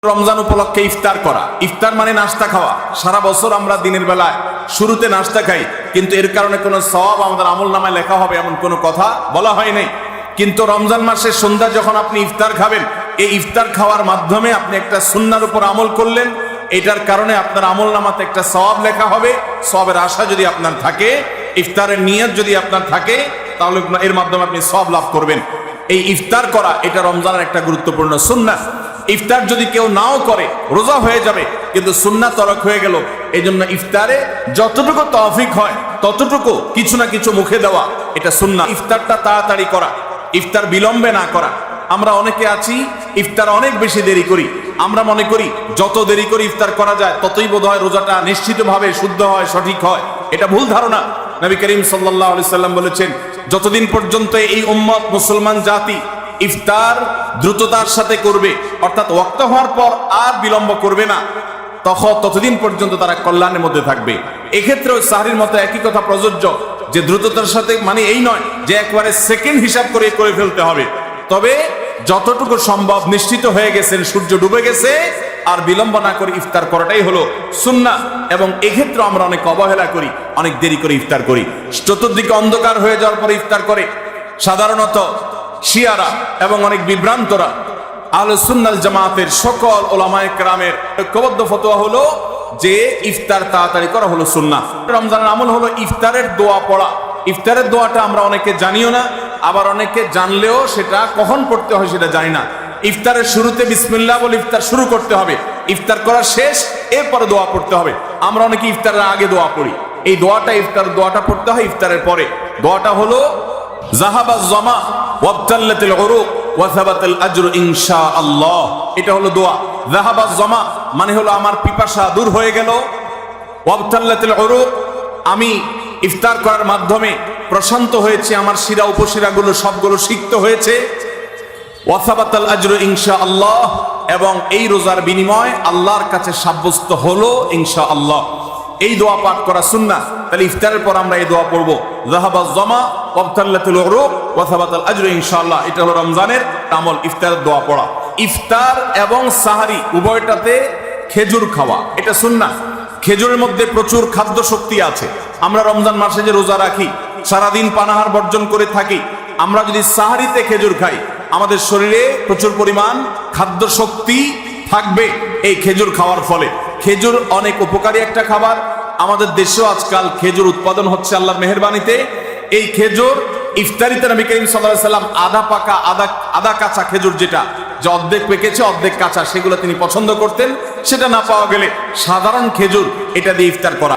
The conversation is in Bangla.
রমজান উপলক্ষে ইফতার করা। ইফতার মানে নাস্তা খাওয়া। সারা বছর আমরা দিনের বেলায় শুরুতে নাস্তা খাই, কিন্তু এর কারণে কোনো সওয়াব আমাদের আমলনামায় লেখা হবে এমন কোনো কথা বলা হয় নাই। কিন্তু রমজান মাসের সন্ধ্যা যখন আপনি ইফতার খাবেন, এই ইফতার খাওয়ার মাধ্যমে আপনি একটা সুন্নাহর উপর আমল করলেন, এটার কারণে আপনার আমলনামাতে একটা সওয়াব লেখা হবে। সওয়াবের আশা যদি আপনার থাকে, ইফতারের নিয়ত যদি আপনার থাকে, তাহলে এর মাধ্যমে আপনি সওয়াব লাভ করবেন। এই ইফতার করা এটা রমজানের একটা গুরুত্বপূর্ণ সুন্নাহ। ইফতার যদি কেউ নাও করে, রোজা হয়ে যাবে কিন্তু সুন্নাহ তরক হয়ে গেল। এই জন্য ইফতারে যতটুকু তৌফিক হয় ততটুকু কিছু না কিছু মুখে দেওয়া, এটা সুন্নাহ। ইফতারটা তাড়াতাড়ি করা, ইফতার বিলম্বে না করা। আমরা অনেকে আছি ইফতার অনেক বেশি দেরি করি। আমরা মনে করি যত দেরি করে ইফতার করা যায় ততই বোধহয় রোজাটা নিশ্চিতভাবে শুদ্ধ হয়, সঠিক হয়। এটা ভুল ধারণা। নবী করিম সাল্লাল্লাহু আলাইহি সাল্লাম বলেছেন, যতদিন পর্যন্ত এই উম্মত মুসলমান জাতি ইফতার দ্রুততার সাথে করবে, অর্থাৎ ওয়াক্ত হওয়ার পর আর বিলম্ব করবে না, ততদিন পর্যন্ত তারা কল্যাণের মধ্যে থাকবে। এক্ষেত্রে সাহরির মতো একই কথা প্রযোজ্য, যে দ্রুততার সাথে মানে এই নয় যে একবারে সেকেন্ড হিসাব করে ফেলতে হবে, তবে যতটুকু সম্ভব নিশ্চিত হয়ে গেছেন সূর্য ডুবে গেছে আর বিলম্ব না করে ইফতার করাটাই হলো সুন্নাহ। এবং এক্ষেত্রে আমরা অনেক অবহেলা করি, অনেক দেরি করে ইফতার করি। চতুর্দিকে অন্ধকার হয়ে যাওয়ার পরে ইফতার করে সাধারণত শিয়ারা এবং অনেক বিভ্রান্তরা। আহলুস সুন্নাহ ওয়াল জামাতের সকল উলামায়ে কেরামের ঐক্যবদ্ধ ফতোয়া হলো যে ইফতার তাড়াতাড়ি করা হলো সুন্নাহ। রমজানের আমল হলো ইফতারের দোয়া পড়া। ইফতারের দোয়াটা আমরা অনেকে জানিও না, আবার অনেকে জানলেও সেটা কখন পড়তে হয় সেটা জানি না। ইফতারের শুরুতে বিসমিল্লাহ বলে ইফতার শুরু করতে হবে, ইফতার করা শেষ এরপরে দোয়া পড়তে হবে। আমরা অনেকে ইফতারের আগে দোয়া পড়ি। এই দোয়াটা ইফতার দোয়াটা পড়তে হয় ইফতারের পরে। দোয়াটা হলো যাহাবাজ জামা ওয়াবতাল্লাতিল উরুক ওয়া সাবাতাল আজরু ইনশাআল্লাহ। এটা হলো দোয়া। যাহাবাজ জামা মানে হলো আমার পিপাসা দূর হয়ে গেল, ওয়াবতাল্লাতিল উরুক আমি ইফতার করার মাধ্যমে প্রশান্ত হয়েছে, আমার শিরা উপশিরাগুলো সবগুলো সিক্ত হয়েছে, ওয়া সাবাতাল আজরু ইনশাআল্লাহ, এবং এই রোজার বিনিময় আল্লাহর কাছে সাব্যস্ত হলো ইনশাআল্লাহ। এই দোয়া পাঠ করা সুন্নাহ। তাহলে ইফতারের পর আমরা এই দোয়া পড়বো, যাহাবাজ জামা ওয়াবতাল্লাতিল উরুক ওয়া সাবাতাল আজরু ইনশাআল্লাহ। এটা হলো রমজানের আমল, ইফতারের দোয়া পড়া। ইফতার এবং সাহারি উভয়টাতে খেজুর খাওয়া এটা সুন্নাহ। খেজুরের মধ্যে প্রচুর খাদ্য শক্তি আছে। আমরা রমজান মাসে যে রোজা রাখি, সারাদিন পানাহার বর্জন করে থাকি, আমরা যদি সাহারিতে খেজুর খাই আমাদের শরীরে প্রচুর পরিমাণ খাদ্য শক্তি থাকবে এই খেজুর খাওয়ার ফলে। খেজুর অনেক উপকারী একটা খাবার। আমাদের দেশেও আজকাল খেজুর উৎপাদন হচ্ছে আল্লাহর মেহেরবানিতে। এই খেজুর ইফতারিতে নবী করিম সাল্লাল্লাহু আলাইহি সাল্লাম আধা পাকা আধা কাঁচা খেজুর, যেটা যে অর্ধেক পেকেছে অর্ধেক কাঁচা, সেগুলো তিনি পছন্দ করতেন। সেটা না পাওয়া গেলে সাধারণ খেজুর এটা দিয়ে ইফতার করা।